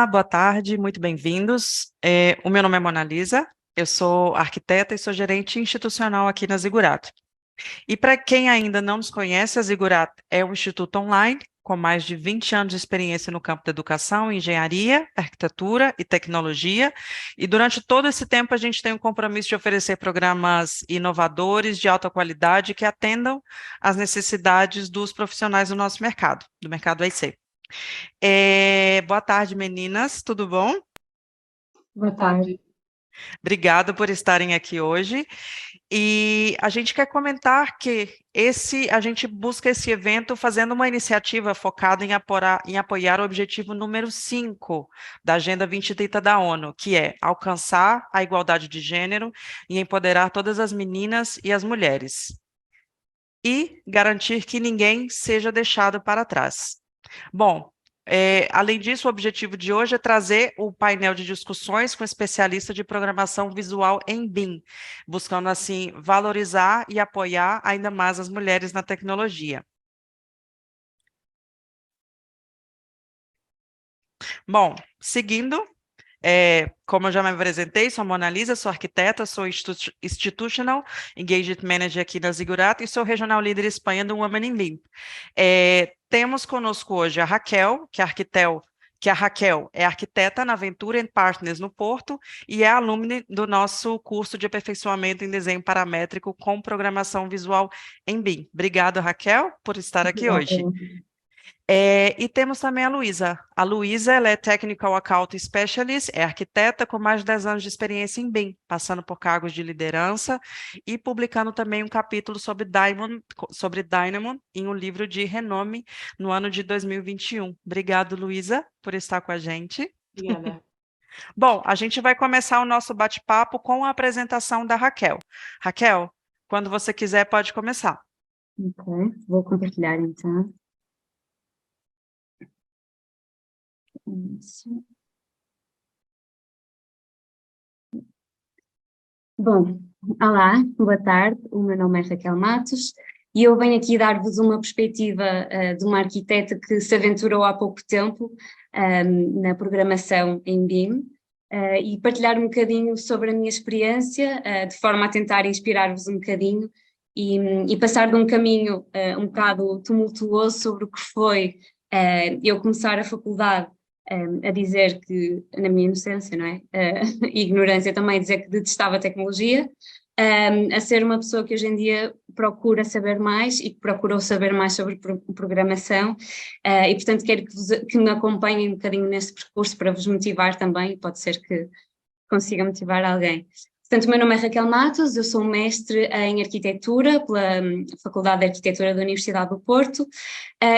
Olá, boa tarde, muito bem-vindos. O meu nome é Mona Lisa, eu sou arquiteta e sou gerente institucional aqui na Zigurato. E para quem ainda não nos conhece, a Zigurato é um instituto online com mais de 20 anos de experiência no campo da educação, engenharia, arquitetura e tecnologia. E durante todo esse tempo a gente tem o compromisso de oferecer programas inovadores, de alta qualidade, que atendam às necessidades dos profissionais do nosso mercado, do mercado IC. Boa tarde, meninas, tudo bom? Boa tarde. Obrigada por estarem aqui hoje. E a gente quer comentar que a gente busca esse evento fazendo uma iniciativa focada em apoiar o objetivo número 5 da Agenda 2030 da ONU, que é alcançar a igualdade de gênero e empoderar todas as meninas e as mulheres, e garantir que ninguém seja deixado para trás. Bom, além disso, o objetivo de hoje é trazer o painel de discussões com especialistas de programação visual em BIM, buscando, assim, valorizar e apoiar ainda mais as mulheres na tecnologia. Bom, seguindo, como eu já me apresentei, sou a Mona Lisa, sou arquiteta, sou Institutional Engagement Manager aqui da Zigurato e sou Regional Leader Espanha do Women in BIM. Temos conosco hoje a Raquel, que a Raquel é arquiteta na Ventura and Partners no Porto e é alumna do nosso curso de aperfeiçoamento em desenho paramétrico com programação visual em BIM. Obrigada, Raquel, por estar aqui hoje. E temos também a Luísa. A Luísa, ela é Technical Account Specialist, é arquiteta com mais de 10 anos de experiência em BIM, passando por cargos de liderança e publicando também um capítulo sobre Dynamo em um livro de renome no ano de 2021. Obrigado, Luísa, por estar com a gente. Obrigada. Bom, a gente vai começar o nosso bate-papo com a apresentação da Raquel. Raquel, quando você quiser, pode começar. Ok, vou compartilhar então. Isso. Bom, olá, boa tarde, o meu nome é Raquel Matos e eu venho aqui dar-vos uma perspectiva de uma arquiteta que se aventurou há pouco tempo na programação em BIM e partilhar um bocadinho sobre a minha experiência, de forma a tentar inspirar-vos um bocadinho e passar de um caminho um bocado tumultuoso sobre o que foi eu começar a faculdade a dizer que, na minha inocência, não é? Ignorância também, dizer que detestava a tecnologia, a ser uma pessoa que hoje em dia procura saber mais e que procurou saber mais sobre programação e, portanto, quero que me acompanhem um bocadinho nesse percurso para vos motivar também, pode ser que consiga motivar alguém. Portanto, o meu nome é Raquel Matos, eu sou mestre em Arquitetura pela Faculdade de Arquitetura da Universidade do Porto.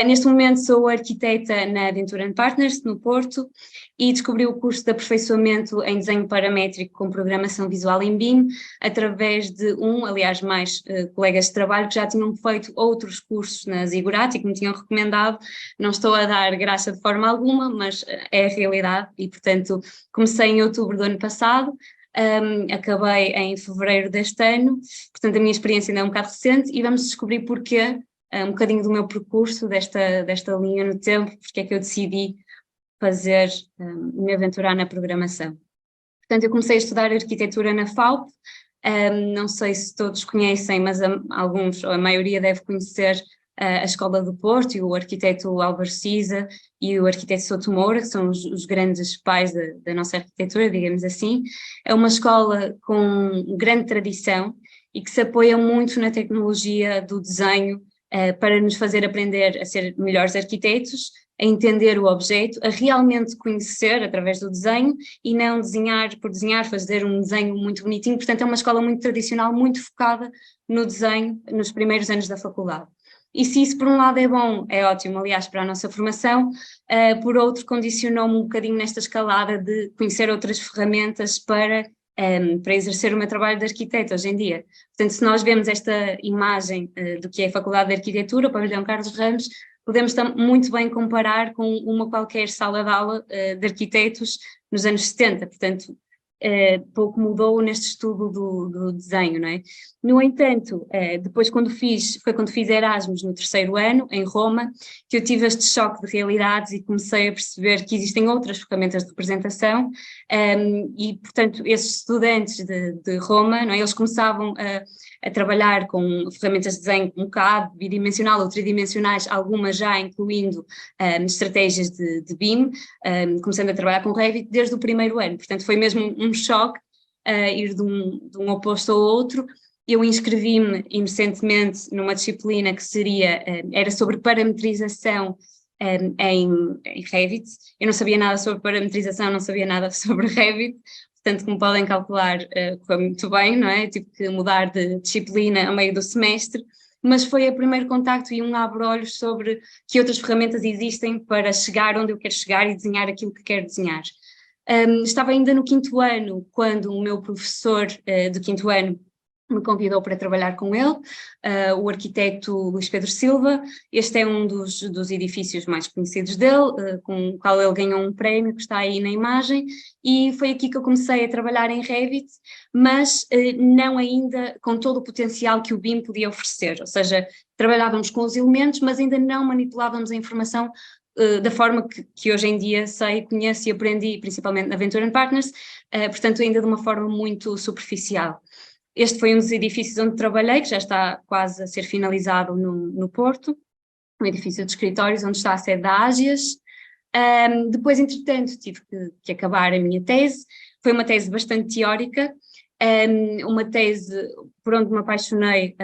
Neste momento sou arquiteta na Ventura and Partners, no Porto, e descobri o curso de aperfeiçoamento em desenho paramétrico com programação visual em BIM, através de aliás, mais colegas de trabalho que já tinham feito outros cursos na Zigurato e que me tinham recomendado. Não estou a dar graça de forma alguma, mas é a realidade e, portanto, comecei em outubro do ano passado. Acabei em fevereiro deste ano, portanto a minha experiência ainda é um bocado recente e vamos descobrir porquê, um bocadinho do meu percurso, desta linha no tempo, porque é que eu decidi me aventurar na programação. Portanto, eu comecei a estudar arquitetura na FAUP, não sei se todos conhecem, mas alguns, ou a maioria deve conhecer a Escola do Porto e o arquiteto Álvaro Siza e o arquiteto Souto Moura, que são os grandes pais da nossa arquitetura, digamos assim. É uma escola com grande tradição e que se apoia muito na tecnologia do desenho para nos fazer aprender a ser melhores arquitetos, a entender o objeto, a realmente conhecer através do desenho e não desenhar por desenhar, fazer um desenho muito bonitinho. Portanto, é uma escola muito tradicional, muito focada no desenho nos primeiros anos da faculdade. E se isso por um lado é bom, é ótimo, aliás, para a nossa formação, por outro condicionou-me um bocadinho nesta escalada de conhecer outras ferramentas para exercer o meu trabalho de arquiteto hoje em dia. Portanto, se nós vemos esta imagem do que é a Faculdade de Arquitetura, o Pavilhão Carlos Ramos, podemos muito bem comparar com uma qualquer sala de aula de arquitetos nos anos 70, portanto, pouco mudou neste estudo do desenho, não é? No entanto, depois foi quando fiz Erasmus no 3º ano, em Roma, que eu tive este choque de realidades e comecei a perceber que existem outras ferramentas de representação, e, portanto, esses estudantes de Roma, não é? Eles começavam a trabalhar com ferramentas de desenho como CAD, bidimensional ou tridimensionais, algumas já incluindo estratégias de BIM, começando a trabalhar com Revit desde o 1º ano. Portanto, foi mesmo um choque ir de um oposto ao outro. Eu inscrevi-me inocentemente numa disciplina que era sobre parametrização em Revit. Eu não sabia nada sobre parametrização, não sabia nada sobre Revit, portanto, como podem calcular, correu muito bem, não é? Tive que mudar de disciplina a meio do semestre, mas foi o primeiro contacto e um abre-olhos sobre que outras ferramentas existem para chegar onde eu quero chegar e desenhar aquilo que quero desenhar. Estava ainda no 5º ano, quando o meu professor do 5º ano me convidou para trabalhar com ele, o arquiteto Luís Pedro Silva. Este é um dos edifícios mais conhecidos dele, com o qual ele ganhou um prémio que está aí na imagem, e foi aqui que eu comecei a trabalhar em Revit, mas não ainda com todo o potencial que o BIM podia oferecer, ou seja, trabalhávamos com os elementos, mas ainda não manipulávamos a informação da forma que hoje em dia sei, conheço e aprendi, principalmente na Venture & Partners, portanto ainda de uma forma muito superficial. Este foi um dos edifícios onde trabalhei, que já está quase a ser finalizado no Porto, um edifício de escritórios onde está a sede da Ágias. Depois, entretanto, tive que acabar a minha tese. Foi uma tese bastante teórica, uma tese por onde me apaixonei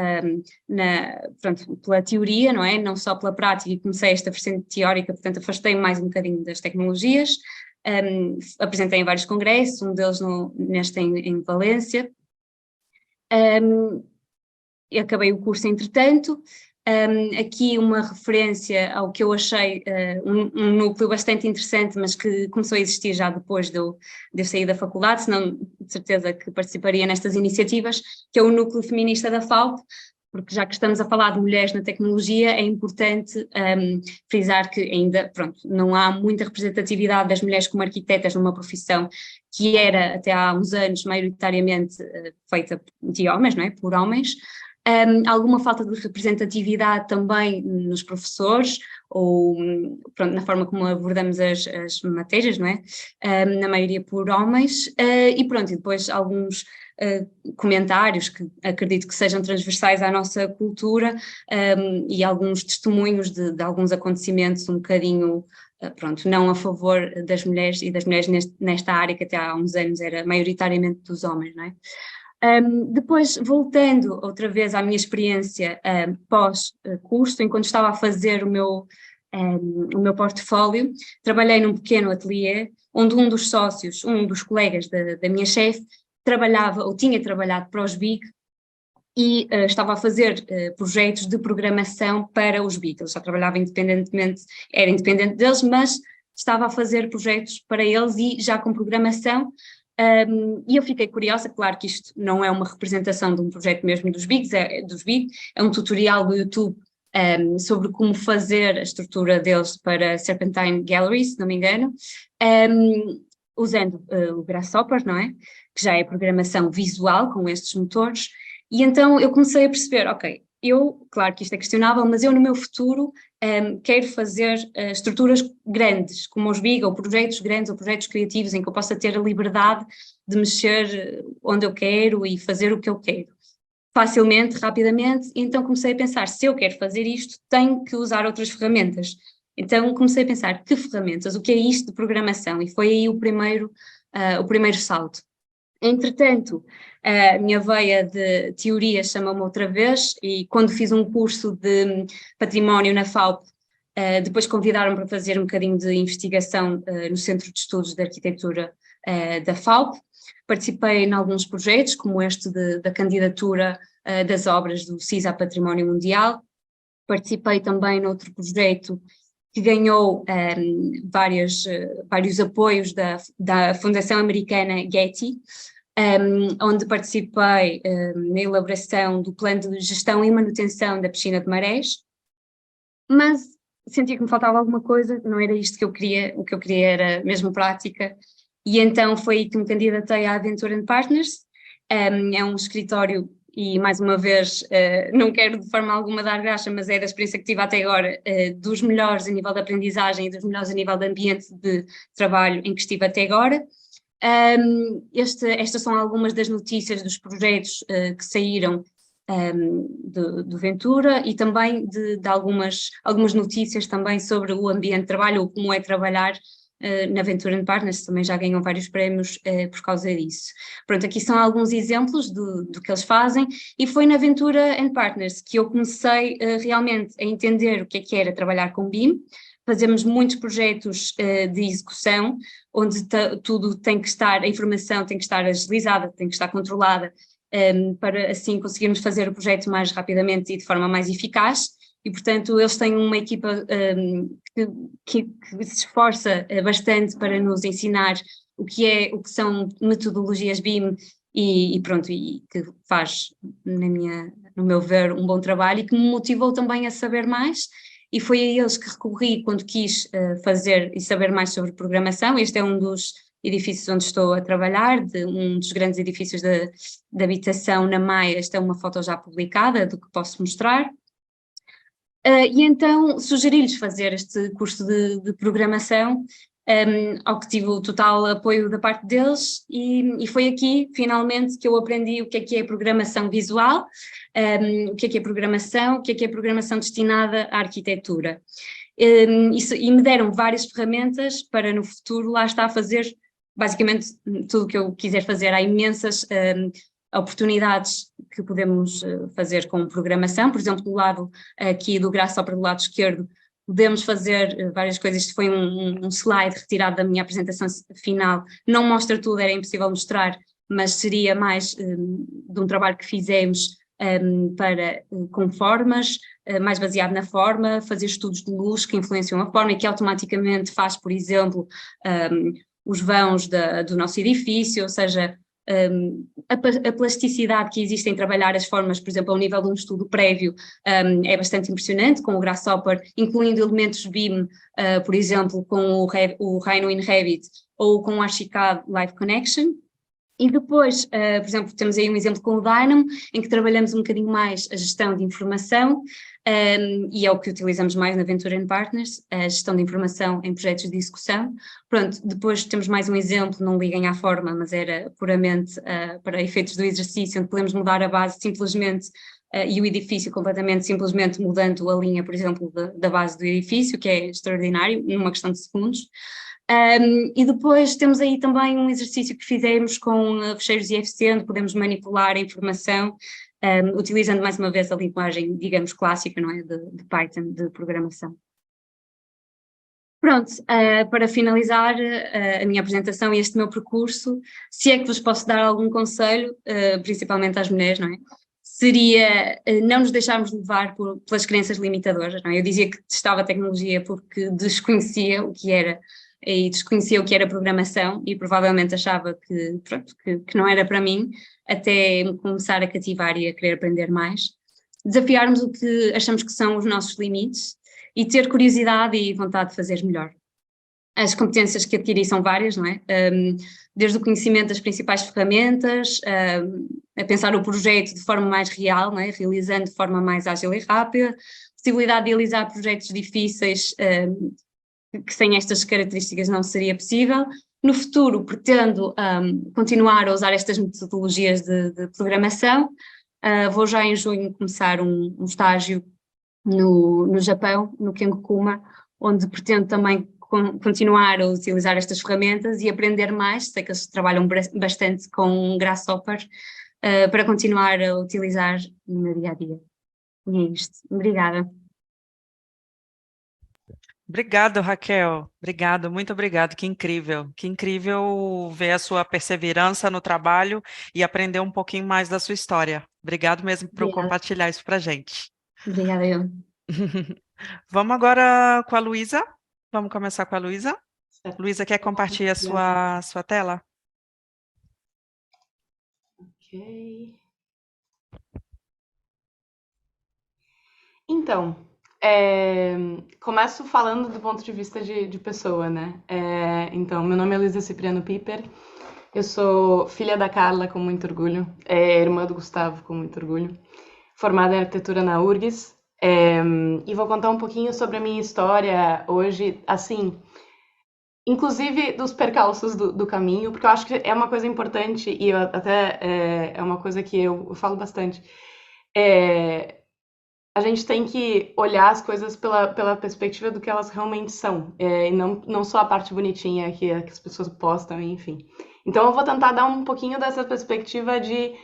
pronto, pela teoria, não é? Não só pela prática, e comecei esta vertente teórica, portanto afastei-me mais um bocadinho das tecnologias. Apresentei em vários congressos, um deles neste em Valência. Acabei o curso entretanto. Aqui uma referência ao que eu achei um núcleo bastante interessante, mas que começou a existir já depois de eu sair da faculdade, senão de certeza que participaria nestas iniciativas, que é o núcleo feminista da FAUP, porque já que estamos a falar de mulheres na tecnologia, é importante frisar que ainda, pronto, não há muita representatividade das mulheres como arquitetas numa profissão que era até há uns anos maioritariamente feita de homens, não é? Por homens. Alguma falta de representatividade também nos professores, ou pronto, na forma como abordamos as matérias, não é? Na maioria por homens, e pronto, e depois alguns comentários que acredito que sejam transversais à nossa cultura, e alguns testemunhos de alguns acontecimentos um bocadinho, pronto, não a favor das mulheres e das mulheres nesta área que até há uns anos era maioritariamente dos homens, não é? Depois, voltando outra vez à minha experiência pós-curso, enquanto estava a fazer o meu portfólio, trabalhei num pequeno ateliê, onde um dos sócios, um dos colegas da minha chefe, trabalhava ou tinha trabalhado para os BIG e estava a fazer projetos de programação para os BIG. Ele já trabalhava independentemente, era independente deles, mas estava a fazer projetos para eles e já com programação. E eu fiquei curiosa, claro que isto não é uma representação de um projeto mesmo dos BIG, é um tutorial do YouTube sobre como fazer a estrutura deles para Serpentine Gallery, se não me engano, usando o Grasshopper, não é? Que já é programação visual com estes motores, e então eu comecei a perceber, ok, claro que isto é questionável, mas eu no meu futuro quero fazer estruturas grandes, como os BIG, ou projetos grandes, ou projetos criativos, em que eu possa ter a liberdade de mexer onde eu quero e fazer o que eu quero, facilmente, rapidamente. Então comecei a pensar, se eu quero fazer isto, tenho que usar outras ferramentas. Então comecei a pensar, que ferramentas, o que é isto de programação? E foi aí o primeiro salto. Entretanto, a minha veia de teoria chamou-me outra vez, e quando fiz um curso de património na FAUP, depois convidaram-me para fazer um bocadinho de investigação no Centro de Estudos de Arquitetura da FAUP. Participei em alguns projetos, como este da candidatura das obras do CISA Património Mundial. Participei também noutro projeto que ganhou vários apoios da Fundação Americana Getty, onde participei na elaboração do plano de gestão e manutenção da piscina de marés, mas sentia que me faltava alguma coisa, não era isto que eu queria, o que eu queria era mesmo prática, E então foi aí que me candidatei à Aventura and Partners. É um escritório, e mais uma vez, não quero de forma alguma dar graxa, mas é da experiência que tive até agora, dos melhores a nível de aprendizagem e dos melhores a nível de ambiente de trabalho em que estive até agora. Estas são algumas das notícias dos projetos que saíram do Ventura, e também de algumas notícias também sobre o ambiente de trabalho, ou como é trabalhar na Ventura and Partners. Também já ganham vários prémios por causa disso. Pronto, aqui são alguns exemplos do que eles fazem, e foi na Ventura and Partners que eu comecei realmente a entender o que era trabalhar com BIM. Fazemos muitos projetos de execução, onde tudo tem que estar, a informação tem que estar agilizada, tem que estar controlada, para assim conseguirmos fazer o projeto mais rapidamente e de forma mais eficaz. E, portanto, eles têm uma equipa que se esforça bastante para nos ensinar o que são metodologias BIM, e pronto, e que faz, no meu ver, um bom trabalho, e que me motivou também a saber mais. E foi a eles que recorri quando quis fazer e saber mais sobre programação. Este é um dos edifícios onde estou a trabalhar, um dos grandes edifícios de habitação na Maia. Esta é uma foto já publicada do que posso mostrar. E então sugeri-lhes fazer este curso de programação, ao que tive o total apoio da parte deles, e foi aqui, finalmente, que eu aprendi o que é programação visual, o que é programação, o que é programação destinada à arquitetura. E me deram várias ferramentas para no futuro lá estar a fazer basicamente tudo o que eu quiser fazer. Há imensas oportunidades que podemos fazer com programação. Por exemplo, do lado aqui do Grasshopper, do lado esquerdo, podemos fazer várias coisas. Isto foi um slide retirado da minha apresentação final. Não mostra tudo, era impossível mostrar, mas seria mais de um trabalho que fizemos com formas, mais baseado na forma, fazer estudos de luz que influenciam a forma, e que automaticamente faz, por exemplo, os vãos do nosso edifício, ou seja, a plasticidade que existe em trabalhar as formas, por exemplo, ao nível de um estudo prévio, é bastante impressionante, com o Grasshopper, incluindo elementos BIM, por exemplo, com o Rhino in Revit, ou com o Archicad Live Connection. E depois, por exemplo, temos aí um exemplo com o Dynamo, em que trabalhamos um bocadinho mais a gestão de informação, e é o que utilizamos mais na Ventura and Partners, a gestão de informação em projetos de execução. Pronto, depois temos mais um exemplo, não liguem à forma, mas era puramente para efeitos do exercício, onde podemos mudar a base simplesmente, e o edifício completamente, simplesmente mudando a linha, por exemplo, da base do edifício, que é extraordinário, numa questão de segundos. E depois temos aí também um exercício que fizemos com fecheiros IFC, onde podemos manipular a informação, utilizando mais uma vez a linguagem, digamos, clássica, não é, de Python, de programação. Pronto, para finalizar a minha apresentação e este meu percurso, se é que vos posso dar algum conselho, principalmente às mulheres, não é? Seria não nos deixarmos levar pelas crenças limitadoras, não é? Eu dizia que testava a tecnologia porque desconhecia o que era, e desconhecia o que era programação, e provavelmente achava que, pronto, que não era para mim, até me começar a cativar e a querer aprender mais. Desafiarmos o que achamos que são os nossos limites e ter curiosidade e vontade de fazer melhor. As competências que adquiri são várias, não é? Desde o conhecimento das principais ferramentas, a pensar o projeto de forma mais real, não é? Realizando de forma mais ágil e rápida, possibilidade de realizar projetos difíceis, que sem estas características não seria possível. No futuro, pretendo continuar a usar estas metodologias de programação. Vou já em junho começar um estágio no Japão, no Kenkukuma, onde pretendo também continuar a utilizar estas ferramentas e aprender mais. Sei que eles trabalham bastante com Grasshopper, para continuar a utilizar no meu dia a dia. E é isto. Obrigada. Obrigado, Raquel. Obrigado, muito obrigado. Que incrível ver a sua perseverança no trabalho e aprender um pouquinho mais da sua história. Obrigado mesmo por Obrigada. compartilhar isso para a gente. Obrigada, eu. Vamos agora com a Luísa. Vamos começar com a Luísa. Certo. Luísa, quer compartilhar a sua tela? Ok. Então, é, começo falando do ponto de vista de pessoa, né? Então, meu nome é Luísa Cipriano Piper, eu sou filha da Carla com muito orgulho, irmã do Gustavo com muito orgulho, formada em arquitetura na URGS, e vou contar um pouquinho sobre a minha história hoje, assim, inclusive dos percalços do caminho, porque eu acho que é uma coisa importante e até é uma coisa que eu falo bastante. A gente tem que olhar as coisas pela perspectiva do que elas realmente são, e não só a parte bonitinha que as pessoas postam, enfim. Então eu vou tentar dar um pouquinho dessa perspectiva de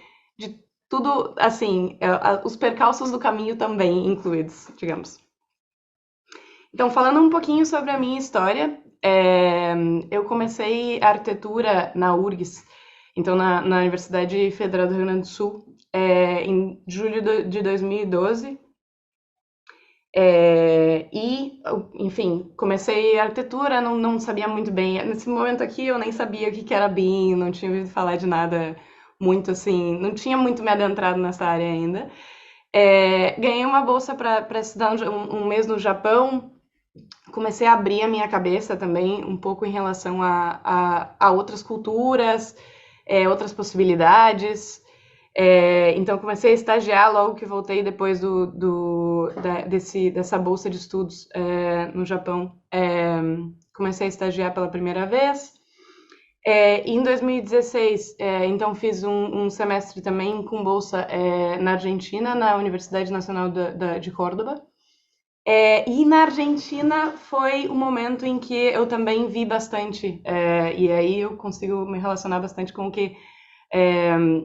tudo, assim, os percalços do caminho também incluídos, digamos. Então, falando um pouquinho sobre a minha história, eu comecei a arquitetura na URGS, então na Universidade Federal do Rio Grande do Sul, em julho de 2012. Enfim, comecei a arquitetura, não sabia muito bem. Nesse momento aqui, eu nem sabia o que era BIM, não tinha ouvido falar de nada muito assim, não tinha muito me adentrado nessa área ainda. Ganhei uma bolsa para estudar um mês no Japão, comecei a abrir a minha cabeça também um pouco em relação a outras culturas, outras possibilidades. Então, comecei a estagiar logo que voltei depois dessa bolsa de estudos no Japão. Comecei a estagiar pela primeira vez. Em 2016, então, fiz um semestre também com bolsa na Argentina, na Universidade Nacional de Córdoba. E na Argentina foi o momento em que eu também vi bastante, e aí eu consigo me relacionar bastante com o que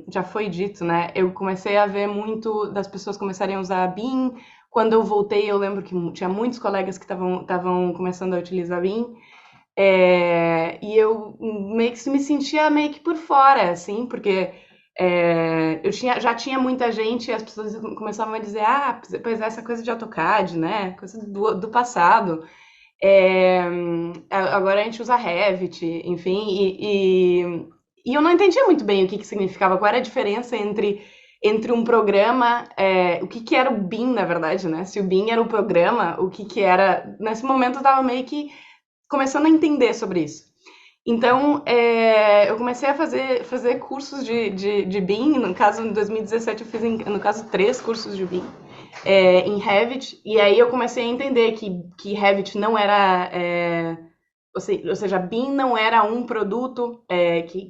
já foi dito, né? Eu comecei a ver muito das pessoas começarem a usar a BIM. Quando eu voltei, eu lembro que tinha muitos colegas que estavam começando a utilizar a BIM. E eu meio que me sentia meio que por fora, assim, porque já tinha muita gente e as pessoas começavam a dizer, pois é, essa coisa de AutoCAD, né? Coisa do passado. Agora a gente usa Revit, enfim, e eu não entendia muito bem o que significava, qual era a diferença entre um programa, o que era o BIM, na verdade, né? Se o BIM era o programa, o que era... Nesse momento eu estava meio que começando a entender sobre isso. Então, eu comecei a fazer cursos de BIM, no caso, em 2017 eu fiz, no caso, 3 cursos de BIM em Revit, e aí eu comecei a entender que Revit não era... ou seja, BIM não era um produto,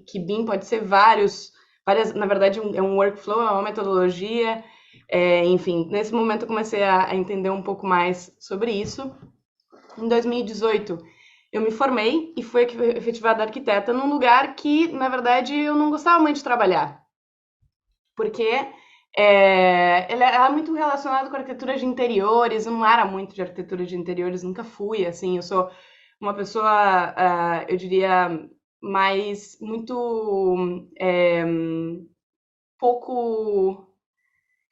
que BIM pode ser várias, na verdade é um workflow, é uma metodologia, enfim, nesse momento eu comecei a entender um pouco mais sobre isso. Em 2018 eu me formei e fui efetivada arquiteta num lugar que, na verdade, eu não gostava muito de trabalhar, porque ele era muito relacionado com arquitetura de interiores, eu não era muito de arquitetura de interiores, nunca fui, assim, eu sou uma pessoa, eu diria, muito pouco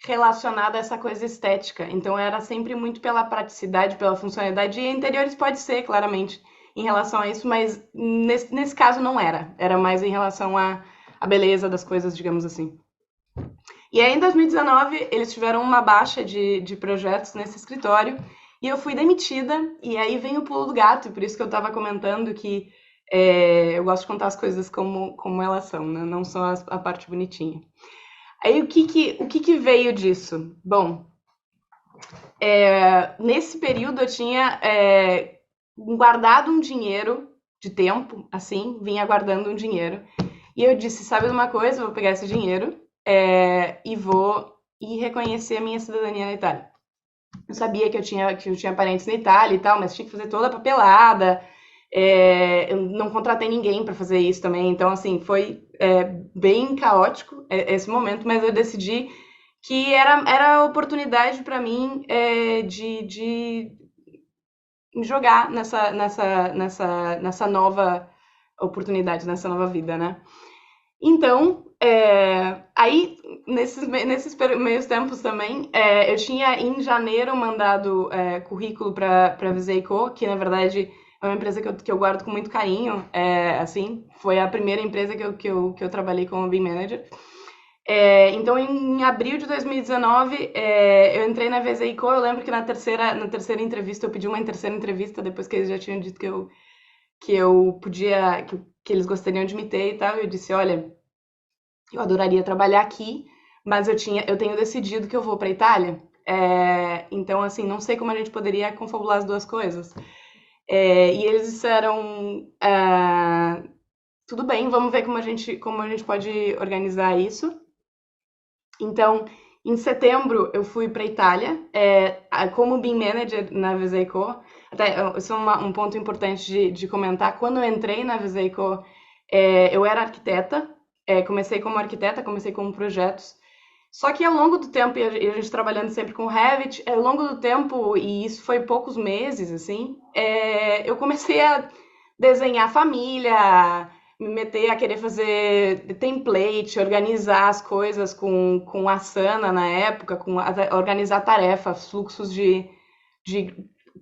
relacionada a essa coisa estética. Então, era sempre muito pela praticidade, pela funcionalidade. E interiores pode ser, claramente, em relação a isso, mas nesse caso não era. Era mais em relação à beleza das coisas, digamos assim. E aí, em 2019, eles tiveram uma baixa de projetos nesse escritório e eu fui demitida, e aí vem o pulo do gato, e por isso que eu estava comentando que eu gosto de contar as coisas como elas são, né? Não só a parte bonitinha. Aí, o que veio disso? Bom, nesse período eu tinha guardado um dinheiro de tempo, assim, vinha guardando um dinheiro, e eu disse, sabe de uma coisa? Eu vou pegar esse dinheiro e vou ir reconhecer a minha cidadania na Itália. Eu sabia que eu tinha parentes na Itália e tal, mas tinha que fazer toda a papelada. Eu não contratei ninguém para fazer isso também, então assim foi bem caótico esse momento, mas eu decidi que era a oportunidade para mim de me jogar nessa nova oportunidade, nessa nova vida, né? Então, aí, nesses meios tempos também, eu tinha, em janeiro, mandado currículo para a Viseico, que, na verdade, é uma empresa que eu guardo com muito carinho, assim, foi a primeira empresa que eu trabalhei como BIM Manager. Então, em abril de 2019, eu entrei na Vezeiko. Eu lembro que na terceira entrevista, eu pedi uma terceira entrevista, depois que eles já tinham dito que eu podia, que eles gostariam de me ter e tal. Eu disse, olha, eu adoraria trabalhar aqui, mas eu tenho decidido que eu vou para a Itália. Então, assim, não sei como a gente poderia confabular as duas coisas. E eles disseram, tudo bem, vamos ver como a gente pode organizar isso. Então, em setembro, eu fui para a Itália, como BIM Manager na Vezeiko. Até, isso é um ponto importante de comentar. Quando eu entrei na Vezeiko, eu era arquiteta, comecei como arquiteta, comecei com projetos. Só que ao longo do tempo, e a gente trabalhando sempre com Revit, ao longo do tempo, e isso foi poucos meses, assim, eu comecei a desenhar família, me meter a querer fazer template, organizar as coisas com Asana na época, organizar tarefas, fluxos de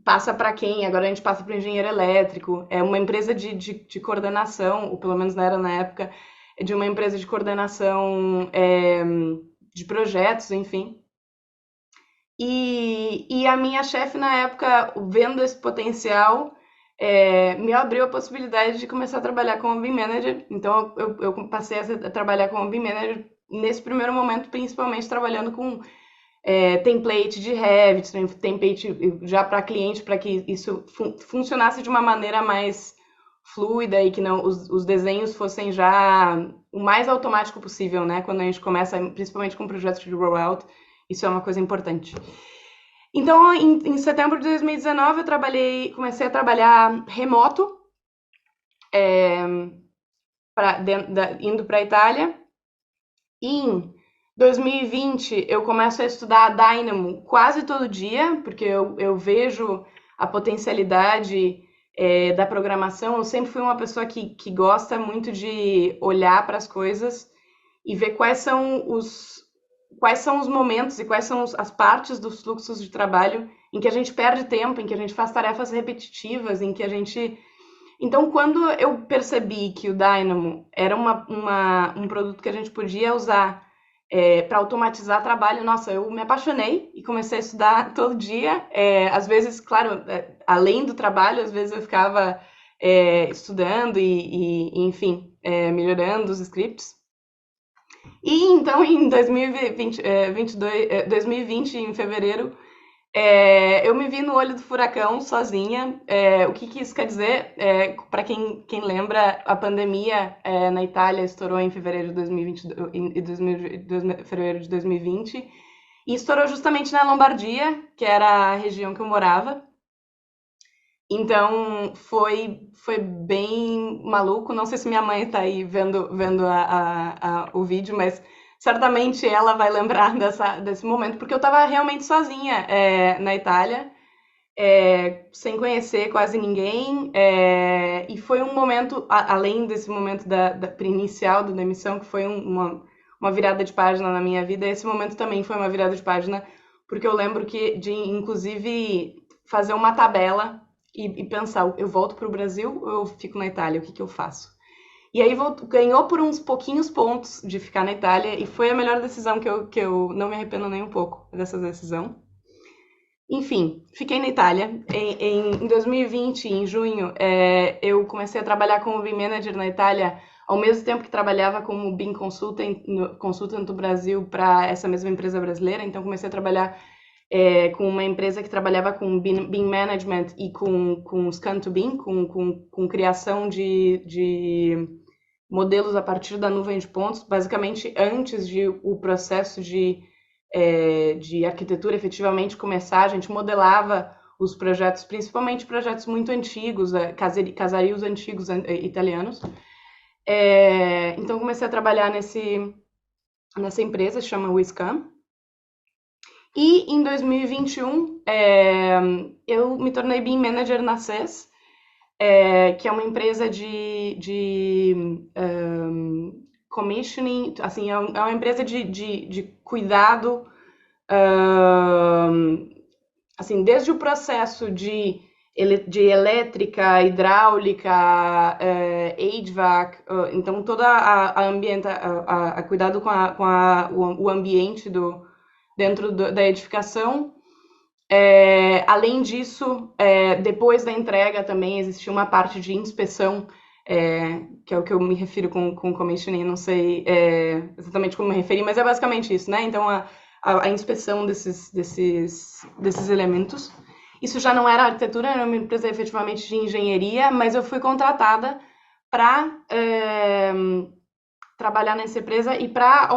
passa para quem, agora a gente passa para o engenheiro elétrico, é uma empresa de coordenação, ou pelo menos era na época, de uma empresa de coordenação de projetos, enfim. E a minha chefe na época, vendo esse potencial, me abriu a possibilidade de começar a trabalhar como BIM Manager. Então, eu passei a trabalhar como BIM Manager nesse primeiro momento, principalmente trabalhando com template de Revit, template já para cliente, para que isso funcionasse de uma maneira mais fluida e que não os desenhos fossem já o mais automático possível, né? Quando a gente começa, principalmente com projetos de rollout, isso é uma coisa importante. Então, em setembro de 2019, comecei a trabalhar remoto, indo para a Itália. Em 2020, eu começo a estudar Dynamo quase todo dia, porque eu vejo a potencialidade da programação. Eu sempre fui uma pessoa que gosta muito de olhar para as coisas e ver quais são os momentos e quais são as partes dos fluxos de trabalho em que a gente perde tempo, em que a gente faz tarefas repetitivas, em que a gente... Então, quando eu percebi que o Dynamo era um produto que a gente podia usar para automatizar trabalho, nossa, eu me apaixonei e comecei a estudar todo dia. Às vezes, claro, além do trabalho, às vezes eu ficava estudando enfim, melhorando os scripts. E então, em 2020, em fevereiro, eu me vi no olho do furacão sozinha. O que isso quer dizer? Para quem lembra, a pandemia na Itália estourou em fevereiro de 2020, fevereiro de 2020, e estourou justamente na Lombardia, que era a região que eu morava. Então foi bem maluco. Não sei se minha mãe está aí vendo o vídeo, mas certamente ela vai lembrar desse momento, porque eu estava realmente sozinha na Itália, sem conhecer quase ninguém, e foi um momento, além desse momento inicial da demissão, que foi uma virada de página na minha vida, esse momento também foi uma virada de página, porque eu lembro de inclusive, fazer uma tabela e pensar, eu volto para o Brasil ou eu fico na Itália? O que eu faço? E aí ganhou por uns pouquinhos pontos de ficar na Itália, e foi a melhor decisão que eu não me arrependo nem um pouco dessa decisão. Enfim, fiquei na Itália. Em 2020, em junho, eu comecei a trabalhar como BIM Manager na Itália, ao mesmo tempo que trabalhava como BIM Consultant no Brasil para essa mesma empresa brasileira. Então, comecei a trabalhar com uma empresa que trabalhava com BIM Management e com Scan2BIM, com criação de modelos a partir da nuvem de pontos, basicamente antes de o processo de arquitetura efetivamente começar. A gente modelava os projetos, principalmente projetos muito antigos, casarios antigos italianos. Então, comecei a trabalhar nessa empresa, chama Wiscam. E em 2021, eu me tornei BIM Manager na CES, que é uma empresa de commissioning, assim, é uma empresa de cuidado, assim, desde o processo de de elétrica, hidráulica, HVAC, então toda a cuidado com o ambiente dentro da edificação. Além disso, depois da entrega também existia uma parte de inspeção, que é o que eu me refiro com commissioning, não sei exatamente como me referi, mas é basicamente isso, né? Então, a inspeção desses elementos. Isso já não era arquitetura, era uma empresa efetivamente de engenharia, mas eu fui contratada para trabalhar nessa empresa e para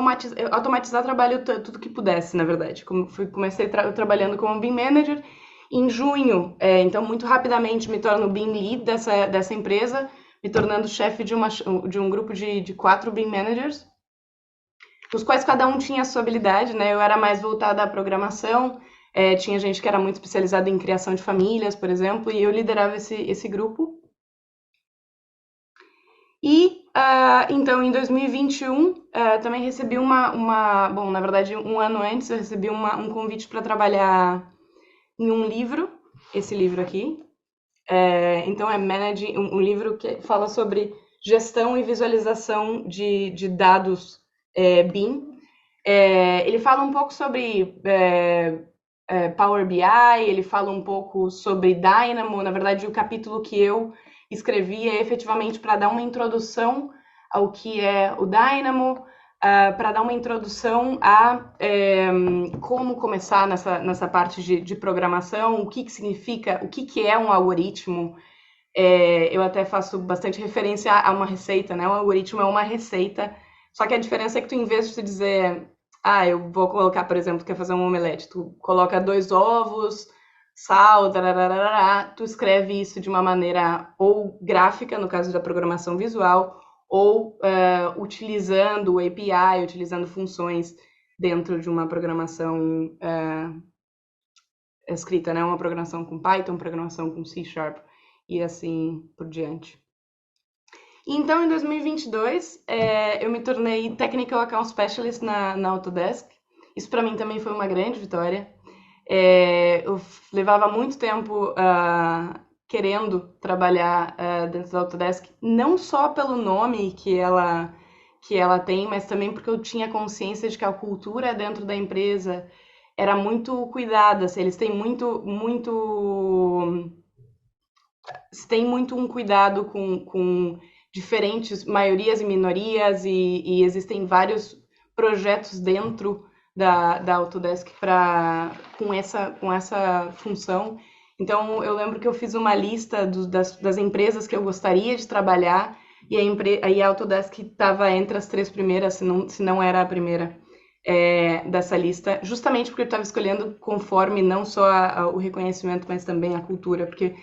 automatizar trabalho tudo que pudesse, na verdade. Comecei trabalhando como BIM Manager. Em junho, então muito rapidamente me torno BIM Lead dessa empresa, me tornando chefe de um grupo de 4 BIM Managers, os quais cada um tinha a sua habilidade, né? Eu era mais voltada à programação, tinha gente que era muito especializada em criação de famílias, por exemplo, e eu liderava esse grupo. E, então, em 2021, também recebi bom, na verdade, um ano antes, eu recebi um convite para trabalhar em um livro, esse livro aqui. Então, é um livro que fala sobre gestão e visualização de dados BIM. Ele fala um pouco sobre Power BI, ele fala um pouco sobre Dynamo. Na verdade, o capítulo que eu escrevi é efetivamente para dar uma introdução ao que é o Dynamo, para dar uma introdução a como começar nessa parte de programação, o que significa, o que é um algoritmo. Eu até faço bastante referência a uma receita, né? O algoritmo é uma receita, só que a diferença é que tu, em vez de tu dizer, eu vou colocar, por exemplo, quer fazer um omelete, tu coloca 2 ovos, sal, tarararará, tu escreve isso de uma maneira ou gráfica, no caso da programação visual, ou utilizando o API, utilizando funções dentro de uma programação escrita, né? Uma programação com Python, programação com C# e assim por diante. Então, em 2022, eu me tornei Technical Account Specialist na Autodesk. Isso para mim também foi uma grande vitória. Eu levava muito tempo querendo trabalhar dentro da Autodesk, não só pelo nome que ela tem, mas também porque eu tinha consciência de que a cultura dentro da empresa era muito cuidada. Assim, eles têm muito um cuidado com diferentes maiorias e minorias, e existem vários projetos dentro da Autodesk com essa função. Então, eu lembro que eu fiz uma lista das empresas que eu gostaria de trabalhar, e a Autodesk estava entre as 3 primeiras, se não era a primeira dessa lista, justamente porque eu estava escolhendo conforme não só o reconhecimento, mas também a cultura, porque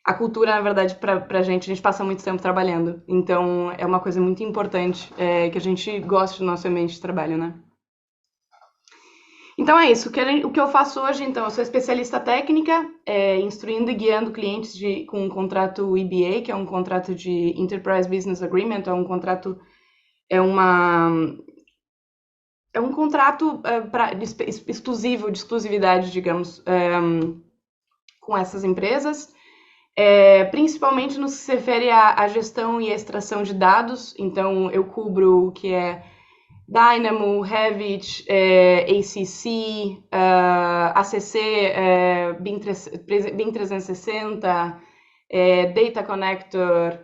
a cultura, na verdade, para a gente passa muito tempo trabalhando, então é uma coisa muito importante que a gente goste do nosso ambiente de trabalho, né? Então é isso, o que eu faço hoje, então, eu sou especialista técnica, instruindo e guiando clientes com um contrato EBA, que é um contrato de Enterprise Business Agreement, é um contrato exclusivo, de exclusividade, digamos, com essas empresas, principalmente no que se refere à gestão e à extração de dados. Então, eu cubro o que é Dynamo, Revit, ACC, ACC, BIM 360, Data Connector,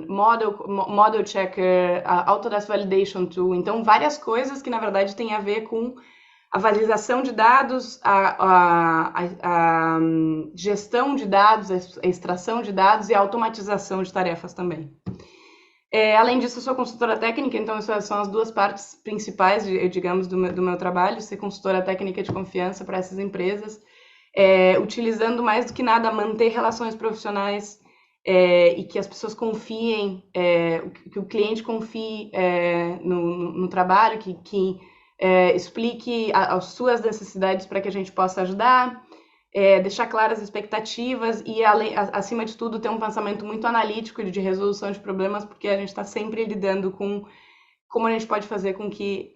Model Checker, Autodesk Validation Tool. Então, várias coisas que, na verdade, têm a ver com a validação de dados, a gestão de dados, a extração de dados e a automatização de tarefas também. Além disso, eu sou consultora técnica, então essas são as 2 partes principais, digamos, do meu trabalho, ser consultora técnica de confiança para essas empresas, utilizando mais do que nada manter relações profissionais e que as pessoas confiem, que o cliente confie no trabalho, que explique as suas necessidades para que a gente possa ajudar, deixar claras as expectativas e, acima de tudo, ter um pensamento muito analítico de resolução de problemas, porque a gente está sempre lidando com como a gente pode fazer com que,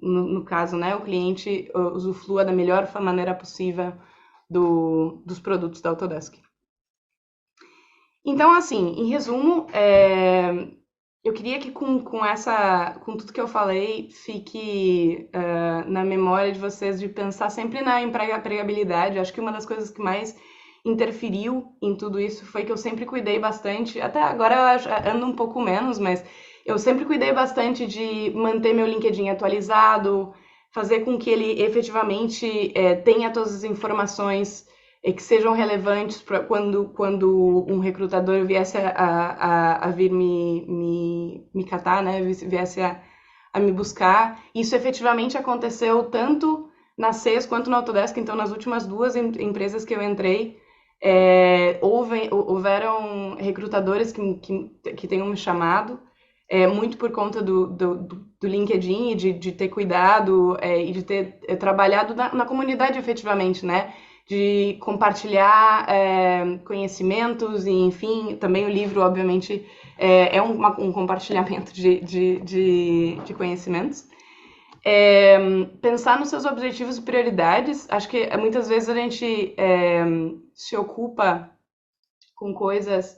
no caso, né, o cliente usufrua da melhor maneira possível dos produtos da Autodesk. Então, assim, em resumo, eu queria que com tudo que eu falei, fique na memória de vocês de pensar sempre na empregabilidade. Acho que uma das coisas que mais interferiu em tudo isso foi que eu sempre cuidei bastante, até agora eu ando um pouco menos, mas eu sempre cuidei bastante de manter meu LinkedIn atualizado, fazer com que ele efetivamente tenha todas as informações que sejam relevantes para quando um recrutador viesse a vir me catar, né? Viesse a me buscar. Isso efetivamente aconteceu tanto na CES quanto na Autodesk. Então, nas últimas duas empresas que eu entrei, houveram recrutadores que tenham me chamado, muito por conta do LinkedIn e de ter cuidado e de ter trabalhado na comunidade efetivamente, né? De compartilhar conhecimentos e, enfim, também o livro, obviamente, é um compartilhamento de conhecimentos. Pensar nos seus objetivos e prioridades. Acho que muitas vezes a gente se ocupa com coisas,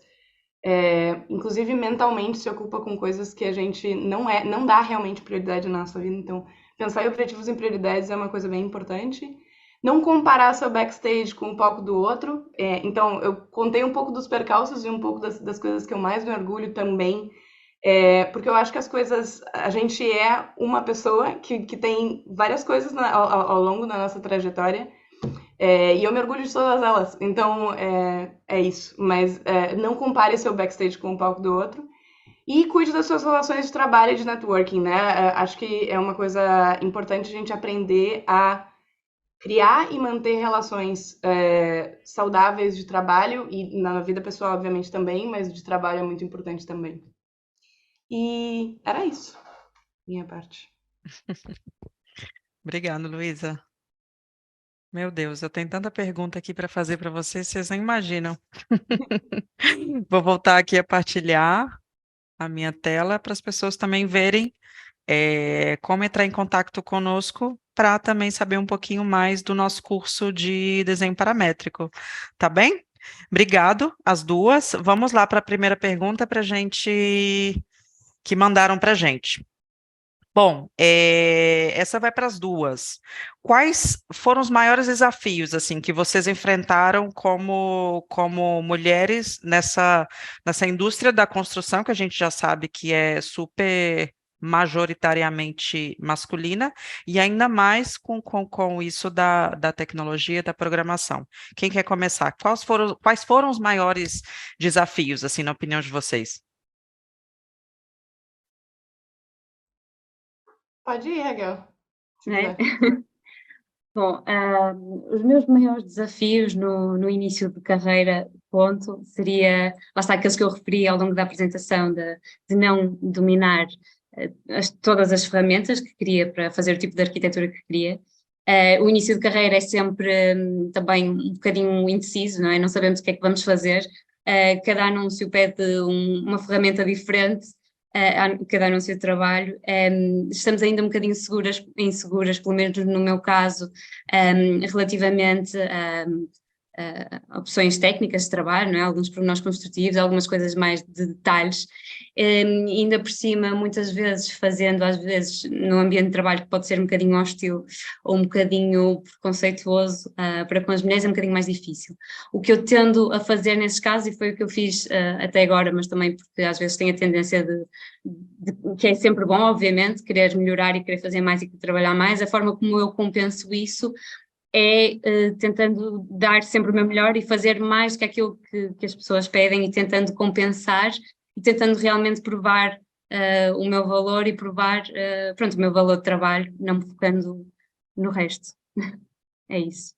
inclusive mentalmente se ocupa com coisas que a gente não dá realmente prioridade na nossa vida. Então, pensar em objetivos e prioridades é uma coisa bem importante. Não comparar seu backstage com o palco do outro. Então, eu contei um pouco dos percalços e um pouco das coisas que eu mais me orgulho também, porque eu acho que a gente é uma pessoa que tem várias coisas ao longo da nossa trajetória, e eu me orgulho de todas elas. Então, é isso. Mas não compare seu backstage com o palco do outro. E cuide das suas relações de trabalho e de networking, né? Acho que é uma coisa importante a gente aprender a criar e manter relações saudáveis de trabalho e na vida pessoal, obviamente, também, mas de trabalho é muito importante também. E era isso, minha parte. Obrigada, Luísa. Meu Deus, eu tenho tanta pergunta aqui para fazer para vocês, vocês não imaginam. Vou voltar aqui a partilhar a minha tela para as pessoas também verem como entrar em contato conosco para também saber um pouquinho mais do nosso curso de desenho paramétrico, tá bem? Obrigado, as duas. Vamos lá para a primeira pergunta para que mandaram para gente. Bom, essa vai para as duas. Quais foram os maiores desafios assim que vocês enfrentaram como mulheres nessa indústria da construção, que a gente já sabe que é super majoritariamente masculina, e ainda mais com isso da tecnologia, da programação? Quem quer começar? Quais foram os maiores desafios, assim, na opinião de vocês? Pode ir, Raquel, se Né? quiser. Bom, os meus maiores desafios no início de carreira, ponto, seria, lá está, aqueles que eu referi ao longo da apresentação, de não dominar todas as ferramentas que queria para fazer o tipo de arquitetura que queria. O início de carreira é sempre também um bocadinho indeciso, não é? Não sabemos o que é que vamos fazer. Cada anúncio pede uma ferramenta diferente, cada anúncio de trabalho. Estamos ainda um bocadinho inseguras, pelo menos no meu caso, relativamente a opções técnicas de trabalho, não é? Alguns pormenores construtivos, algumas coisas mais de detalhes, ainda por cima, muitas vezes fazendo, às vezes, no ambiente de trabalho que pode ser um bocadinho hostil ou um bocadinho preconceituoso para com as mulheres, é um bocadinho mais difícil. O que eu tendo a fazer nesses casos, e foi o que eu fiz até agora, mas também porque às vezes tenho a tendência que é sempre bom, obviamente, querer melhorar e querer fazer mais e querer trabalhar mais, a forma como eu compenso isso tentando dar sempre o meu melhor e fazer mais do que aquilo que as pessoas pedem e tentando compensar e tentando realmente provar o meu valor e provar, pronto, o meu valor de trabalho, não me focando no resto. É isso.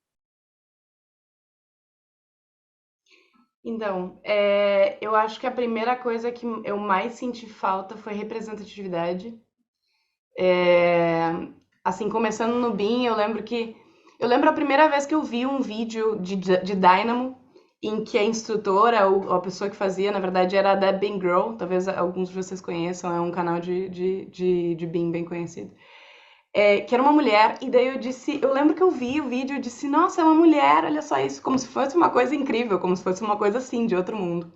Então, eu acho que a primeira coisa que eu mais senti falta foi representatividade. Assim, começando no BIM, eu lembro a primeira vez que eu vi um vídeo de Dynamo, em que a instrutora, ou a pessoa que fazia, na verdade, era a Deb BIM Girl, talvez alguns de vocês conheçam, é um canal de BIM bem conhecido. que era uma mulher, e daí eu lembro que eu vi o vídeo e disse, nossa, é uma mulher, olha só isso, como se fosse uma coisa incrível, como se fosse uma coisa assim, de outro mundo.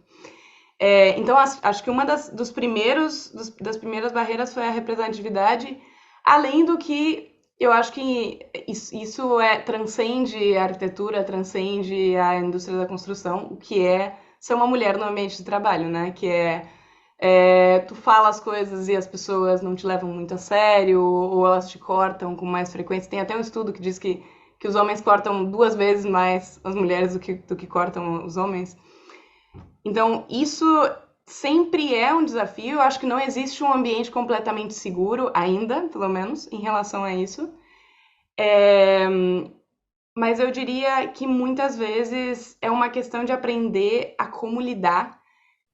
Então, acho que uma das primeiras barreiras foi a representatividade, além do que eu acho que isso transcende a arquitetura, transcende a indústria da construção, o que é ser uma mulher no ambiente de trabalho, né? Que tu fala as coisas e as pessoas não te levam muito a sério, ou elas te cortam com mais frequência. Tem até um estudo que diz que os homens cortam 2 vezes mais as mulheres do que cortam os homens. Então, isso sempre é um desafio. Eu acho que não existe um ambiente completamente seguro ainda, pelo menos, em relação a isso. Mas eu diria que muitas vezes é uma questão de aprender a como lidar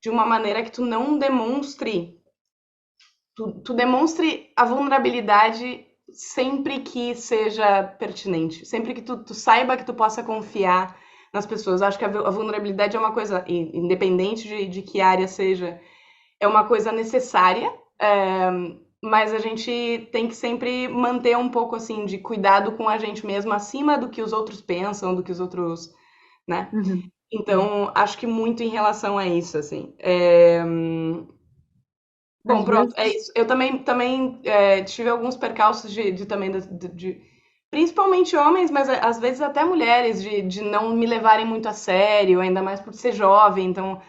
de uma maneira que tu não demonstre. Tu demonstre a vulnerabilidade sempre que seja pertinente, sempre que tu saiba que tu possa confiar nas pessoas. Eu acho que a vulnerabilidade é uma coisa, independente de que área seja, é uma coisa necessária, mas a gente tem que sempre manter um pouco assim de cuidado com a gente mesmo, acima do que os outros pensam, do que os outros, né? Uhum. Então, acho que muito em relação a isso, assim. Bom, Às pronto, é vezes, isso. Eu também tive alguns percalços principalmente homens, mas às vezes até mulheres, de não me levarem muito a sério, ainda mais por ser jovem, então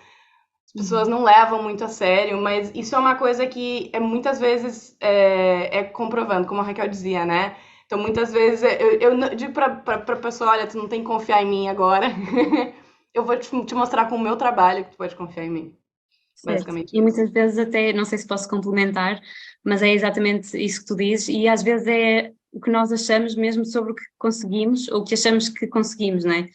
as pessoas não levam muito a sério, mas isso é uma coisa que muitas vezes é comprovando, como a Raquel dizia, né? Então muitas vezes eu digo pra pessoa, olha, tu não tem que confiar em mim agora, eu vou te mostrar com o meu trabalho que tu pode confiar em mim. certo. Basicamente E isso. muitas vezes até, não sei se posso complementar, mas é exatamente isso que tu dizes, e às vezes é o que nós achamos mesmo sobre o que conseguimos, ou o que achamos que conseguimos, não é?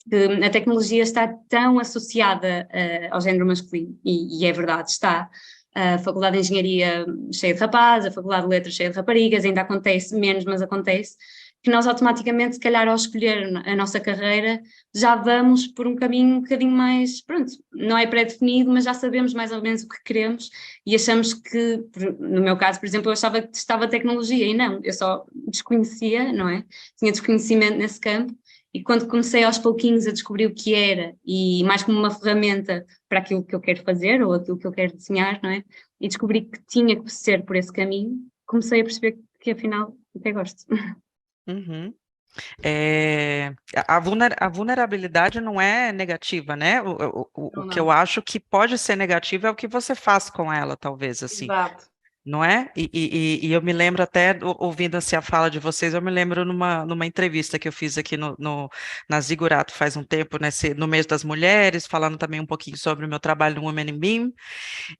Que a tecnologia está tão associada ao género masculino, e é verdade, está. A Faculdade de Engenharia cheia de rapazes, a Faculdade de Letras cheia de raparigas, ainda acontece menos, mas acontece, que nós automaticamente, se calhar ao escolher a nossa carreira, já vamos por um caminho um bocadinho mais, pronto, não é pré-definido, mas já sabemos mais ou menos o que queremos e achamos que, no meu caso, por exemplo, eu achava que testava tecnologia e não, eu só desconhecia, não é? Tinha desconhecimento nesse campo e quando comecei aos pouquinhos a descobrir o que era e mais como uma ferramenta para aquilo que eu quero fazer ou aquilo que eu quero desenhar, não é? E descobri que tinha que ser por esse caminho, comecei a perceber que afinal até gosto. Uhum. A vulnerabilidade não é negativa, né? O Não, que eu não. acho que pode ser negativo é o que você faz com ela, talvez, assim. Exato. Não é? E eu me lembro até, ouvindo assim, a fala de vocês, eu me lembro numa entrevista que eu fiz aqui na Zigurato faz um tempo, no mês das mulheres, falando também um pouquinho sobre o meu trabalho no Women in BIM,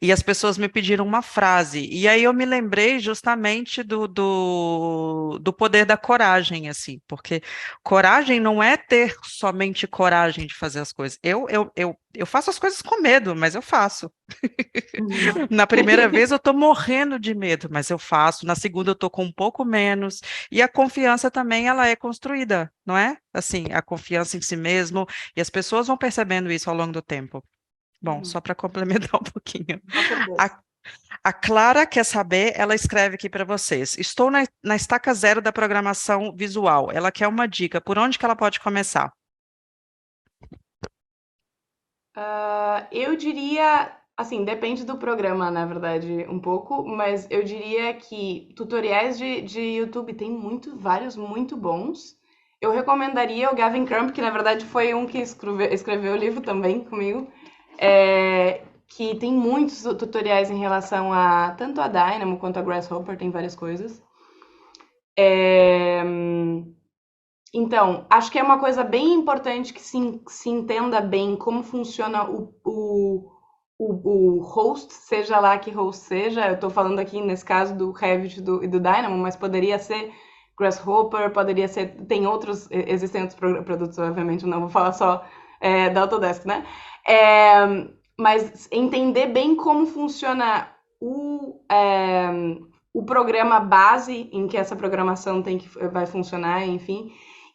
e as pessoas me pediram uma frase, e aí eu me lembrei justamente do poder da coragem, assim, porque coragem não é ter somente coragem de fazer as coisas. Eu faço as coisas com medo, mas eu faço. Uhum. Na primeira vez eu tô morrendo de medo, mas eu faço. Na segunda eu tô com um pouco menos. E a confiança também, ela é construída, não é? Assim, a confiança em si mesmo. E as pessoas vão percebendo isso ao longo do tempo. Bom, Uhum. só para complementar um pouquinho. Com certeza. A Clara quer saber, ela escreve aqui para vocês. Estou na estaca zero da programação visual. Ela quer uma dica. Por onde que ela pode começar? Eu diria, assim, depende do programa, na verdade, um pouco, mas eu diria que tutoriais de YouTube tem vários muito bons. Eu recomendaria o Gavin Crump, que na verdade foi um que escreveu o livro também comigo, que tem muitos tutoriais em relação a tanto a Dynamo quanto a Grasshopper, tem várias coisas. É, Então, acho que é uma coisa bem importante que se entenda bem como funciona o host, seja lá que host seja. Eu estou falando aqui nesse caso do Revit e do Dynamo, mas poderia ser Grasshopper, poderia ser. Existem outros produtos, obviamente, não vou falar só da Autodesk, né? Mas entender bem como funciona o programa base em que essa programação vai funcionar, enfim.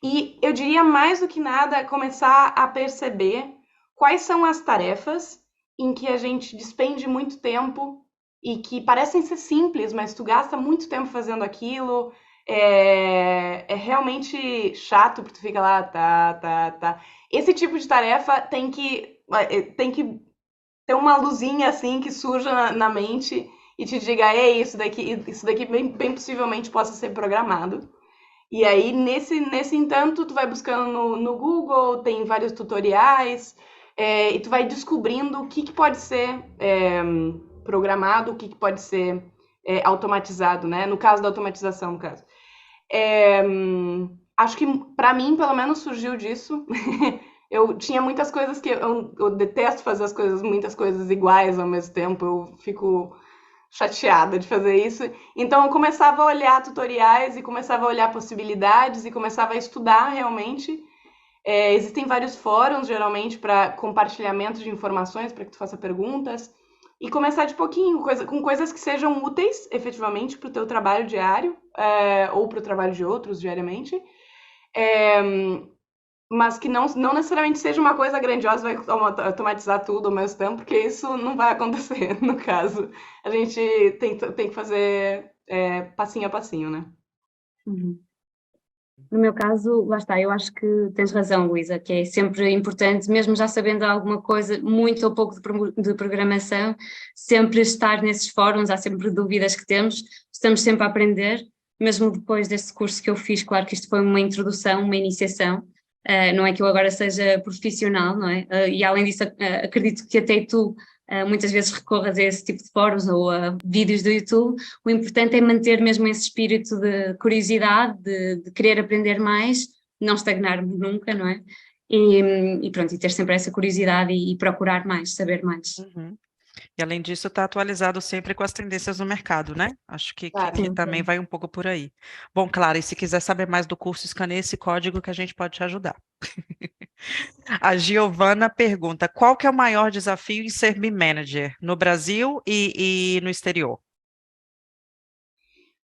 E eu diria mais do que nada começar a perceber quais são as tarefas em que a gente despende muito tempo e que parecem ser simples, mas tu gasta muito tempo fazendo aquilo. é realmente chato, porque tu fica lá, tá. Esse tipo de tarefa tem que ter uma luzinha assim que surja na mente e te diga, ei, isso daqui bem possivelmente possa ser programado. E aí, nesse entanto, tu vai buscando no Google, tem vários tutoriais, e tu vai descobrindo o que pode ser programado, o que pode ser automatizado, né? No caso da automatização, no caso. Acho que, para mim, pelo menos, surgiu disso. Eu tinha muitas coisas que eu detesto fazer muitas coisas iguais ao mesmo tempo. Eu fico chateada de fazer isso. Então eu começava a olhar tutoriais e começava a olhar possibilidades e começava a estudar realmente. Existem vários fóruns, geralmente, para compartilhamento de informações, para que tu faça perguntas. E começar de pouquinho, com coisas que sejam úteis, efetivamente, para o teu trabalho diário, ou para o trabalho de outros diariamente. Mas que não necessariamente seja uma coisa grandiosa, vai automatizar tudo ao mesmo tempo, porque isso não vai acontecer, no caso. A gente tem que fazer passinho a passinho, né? Uhum. No meu caso, lá está, eu acho que tens razão, Luísa, que é sempre importante, mesmo já sabendo alguma coisa, muito ou pouco de programação, sempre estar nesses fóruns, há sempre dúvidas que temos, estamos sempre a aprender, mesmo depois deste curso que eu fiz, claro que isto foi uma introdução, uma iniciação, não é que eu agora seja profissional, não é? E além disso, acredito que até tu muitas vezes recorras a esse tipo de fóruns ou a vídeos do YouTube. O importante é manter mesmo esse espírito de curiosidade, de querer aprender mais, não estagnarmos nunca, não é? E pronto, e ter sempre essa curiosidade e procurar mais, saber mais. Uhum. E além disso, está atualizado sempre com as tendências do mercado, né? Acho Claro. que Sim, também vai um pouco por aí. Bom, Clara, e se quiser saber mais do curso, escaneie esse código que a gente pode te ajudar. A Giovana pergunta: qual que é o maior desafio em ser BIM manager no Brasil e no exterior?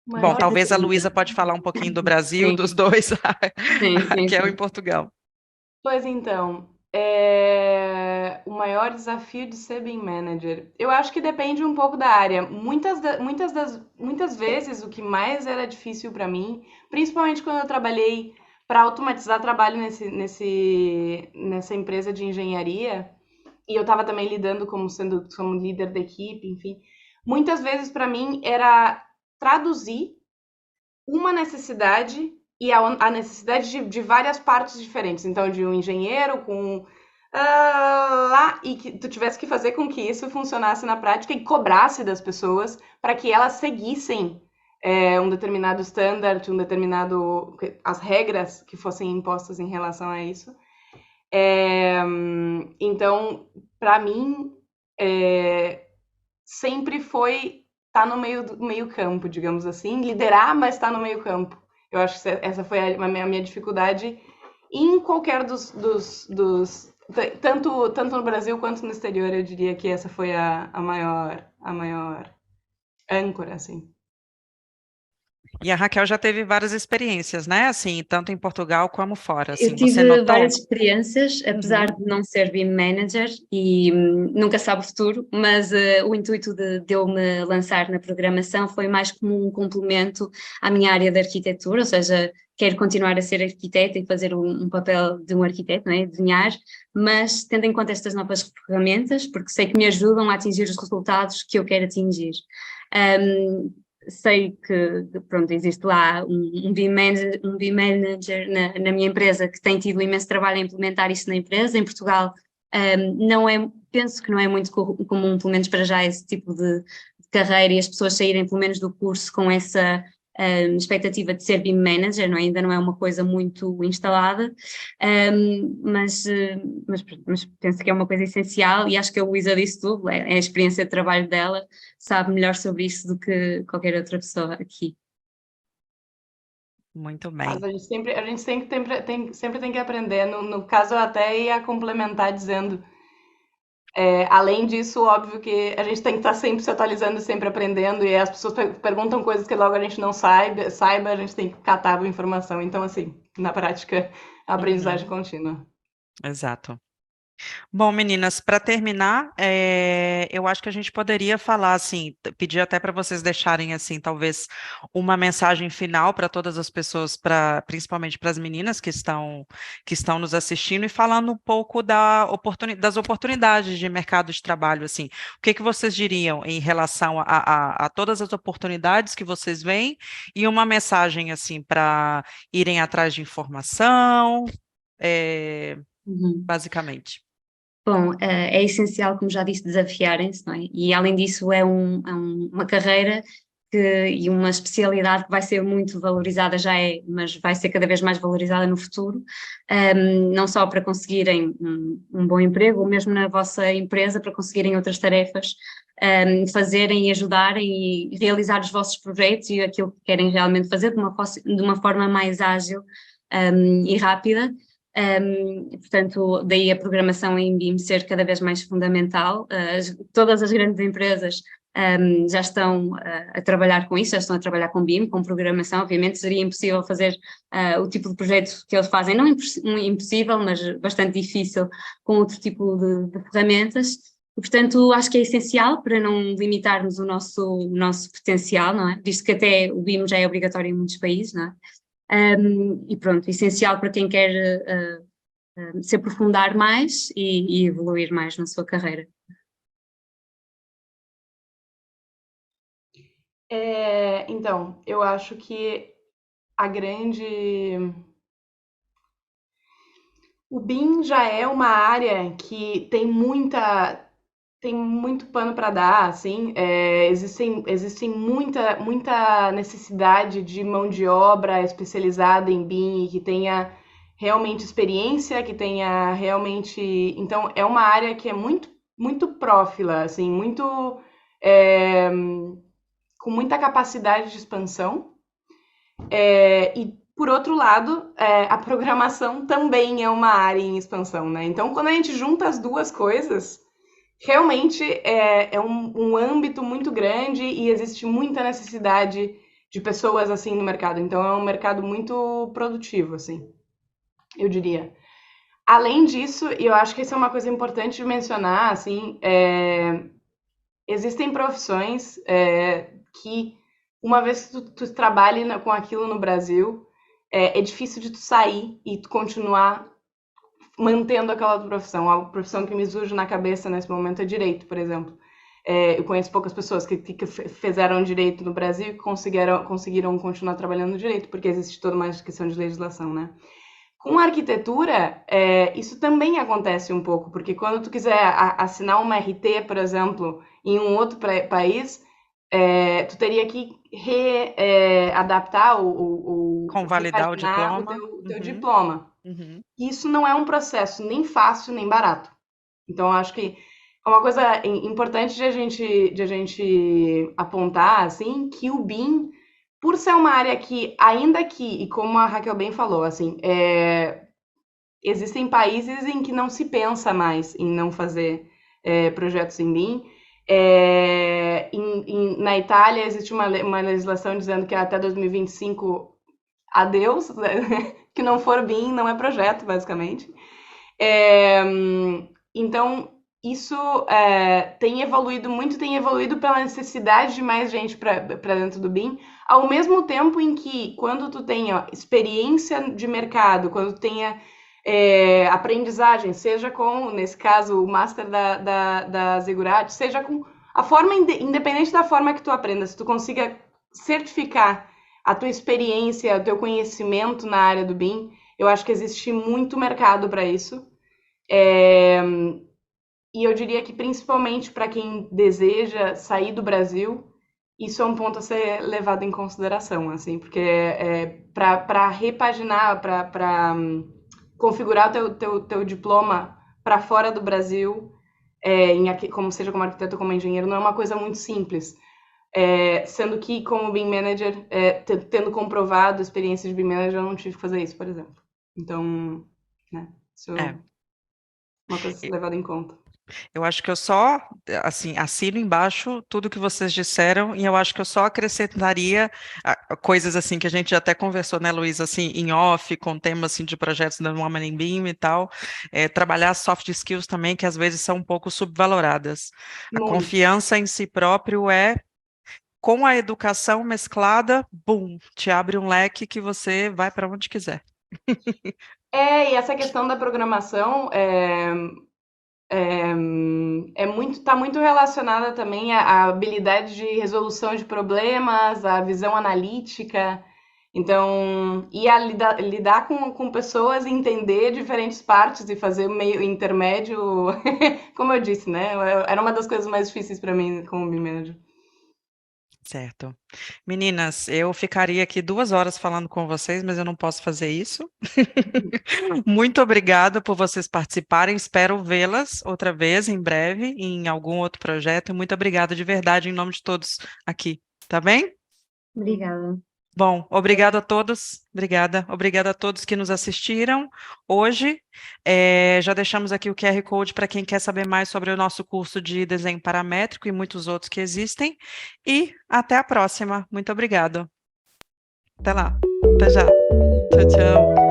Bom, Maior talvez a depende. Luísa pode falar um pouquinho do Brasil, Sim, dos dois, sim, que é o em sim. Portugal. Pois então, o maior desafio de ser BIM manager. Eu acho que depende um pouco da área. Muitas vezes o que mais era difícil para mim, principalmente quando eu trabalhei para automatizar trabalho nessa empresa de engenharia, e eu estava também lidando como líder da equipe, enfim. Muitas vezes para mim era traduzir uma necessidade e a necessidade de várias partes diferentes. Então, de um engenheiro com lá e que tu tivesse que fazer com que isso funcionasse na prática e cobrasse das pessoas para que elas seguissem um determinado standard, as regras que fossem impostas em relação a isso. Então, para mim, sempre foi estar no meio campo, digamos assim, liderar, mas estar no meio campo. Eu acho que essa foi a minha dificuldade em qualquer tanto no Brasil quanto no exterior, eu diria que essa foi a maior âncora, assim. E a Raquel já teve várias experiências, né? Assim, tanto em Portugal como fora. Eu Assim, você tive várias notou? experiências, apesar Uhum. de não ser BIM manager e nunca sabe o futuro, mas o intuito de eu me lançar na programação foi mais como um complemento à minha área de arquitetura, ou seja, quero continuar a ser arquiteta e fazer um papel de um arquiteto, não é? Desenhar, mas tendo em conta estas novas ferramentas, porque sei que me ajudam a atingir os resultados que eu quero atingir. Sei que, pronto, existe lá um BIM manager na minha empresa que tem tido imenso trabalho a implementar isso na empresa. Em Portugal, não é, penso que não é muito comum, pelo menos para já, esse tipo de carreira e as pessoas saírem pelo menos do curso com essa expectativa de ser BIM manager, não é? Ainda não é uma coisa muito instalada, mas penso que é uma coisa essencial e acho que a Luísa disse tudo, é a experiência de trabalho dela, sabe melhor sobre isso do que qualquer outra pessoa aqui. Muito Mas bem. a gente sempre tem que aprender. No caso, eu até ia complementar dizendo, além disso, óbvio que a gente tem que estar sempre se atualizando, sempre aprendendo, e as pessoas perguntam coisas que logo a gente não saiba, a gente tem que catar a informação. Então, assim, na prática, a Uhum. aprendizagem contínua. Exato. Bom, meninas, para terminar, eu acho que a gente poderia falar assim, pedir até para vocês deixarem assim, talvez uma mensagem final para todas as pessoas, principalmente para as meninas que estão nos assistindo e falando um pouco das oportunidades de mercado de trabalho, assim. O que que vocês diriam em relação a todas as oportunidades que vocês veem e uma mensagem assim para irem atrás de informação, eh, Uhum. basicamente. Bom, é essencial, como já disse, desafiarem-se, não é? E além disso uma carreira e uma especialidade que vai ser muito valorizada, já é, mas vai ser cada vez mais valorizada no futuro, não só para conseguirem um bom emprego, ou mesmo na vossa empresa, para conseguirem outras tarefas, fazerem e ajudarem e realizar os vossos projetos e aquilo que querem realmente fazer de uma forma mais ágil, e rápida. Portanto, daí a programação em BIM ser cada vez mais fundamental. Todas as grandes empresas já estão a trabalhar com isso, já estão a trabalhar com BIM, com programação. Obviamente seria impossível fazer o tipo de projeto que eles fazem, não impossível, mas bastante difícil com outro tipo de ferramentas. E, portanto, acho que é essencial para não limitarmos o nosso potencial, não é? Visto que até o BIM já é obrigatório em muitos países, não é? E pronto, essencial para quem quer se aprofundar mais e evoluir mais na sua carreira. Então, eu acho que a grande. O BIM já é uma área que tem muito pano para dar, assim, existem muita necessidade de mão de obra especializada em BIM e que tenha realmente experiência, que tenha realmente, então é uma área que é muito prófila, assim, é, com muita capacidade de expansão. E por outro lado, a programação também é uma área em expansão, né? Então, quando a gente junta as duas coisas, realmente é um âmbito muito grande e existe muita necessidade de pessoas assim no mercado. Então, é um mercado muito produtivo, assim, eu diria. Além disso, e eu acho que isso é uma coisa importante de mencionar, assim, existem profissões que, uma vez que tu trabalhe com aquilo no Brasil, é difícil de tu sair e tu continuar mantendo aquela profissão. A profissão que me surge na cabeça nesse momento é direito, por exemplo. Eu conheço poucas pessoas que fizeram direito no Brasil e conseguiram continuar trabalhando no direito, porque existe toda uma questão de legislação, né? Com a arquitetura, isso também acontece um pouco, porque quando tu quiser assinar uma RT, por exemplo, em um outro país, tu teria que adaptar Convalidar o repaginar o diploma. teu Uhum, diploma. uhum. Isso não é um processo nem fácil nem barato. Então, acho que é uma coisa importante de a gente apontar, assim, que o BIM, por ser uma área que, ainda que, e como a Raquel bem falou, assim, existem países em que não se pensa mais em não fazer projetos em BIM. Na Itália existe uma legislação dizendo que até 2025, adeus, que não for BIM não é projeto, basicamente. Então, isso tem evoluído pela necessidade de mais gente para dentro do BIM, ao mesmo tempo em que, quando tu tenha experiência de mercado, quando tu tenha aprendizagem, seja com, nesse caso, o Master da Ziggurat, seja com a forma, independente da forma que tu aprenda, se tu consiga certificar a tua experiência, o teu conhecimento na área do BIM, eu acho que existe muito mercado para isso. E eu diria que, principalmente para quem deseja sair do Brasil, isso é um ponto a ser levado em consideração, assim, porque para repaginar, para configurar o teu diploma para fora do Brasil, como seja como arquiteto ou como engenheiro, não é uma coisa muito simples. Sendo que, como BIM Manager, tendo comprovado a experiência de BIM Manager, eu não tive que fazer isso, por exemplo. Então, né, isso é É. uma coisa a ser levada em conta. Eu acho que eu só, assim, assino embaixo tudo que vocês disseram e eu acho que eu só acrescentaria coisas assim que a gente já até conversou, né, Luísa, assim, em off, com temas assim de projetos da Woman in Beam e tal, trabalhar soft skills também, que às vezes são um pouco subvaloradas. A Muito. confiança em si próprio com a educação mesclada, bum, te abre um leque que você vai para onde quiser. E essa questão da programação tá muito relacionada também à habilidade de resolução de problemas, à visão analítica. Então, e a lidar com pessoas, entender diferentes partes e fazer meio intermédio, como eu disse, né? Era uma das coisas mais difíceis para mim como BIM manager. Certo. Meninas, eu ficaria aqui 2 horas falando com vocês, mas eu não posso fazer isso. Muito obrigada por vocês participarem. Espero vê-las outra vez em breve, em algum outro projeto. Muito obrigada de verdade, em nome de todos aqui. Tá bem? Obrigada. Bom, obrigada a todos. Obrigada a todos que nos assistiram hoje. Já deixamos aqui o QR Code para quem quer saber mais sobre o nosso curso de desenho paramétrico e muitos outros que existem. E até a próxima. Muito obrigada. Até lá. Até já. Tchau, tchau.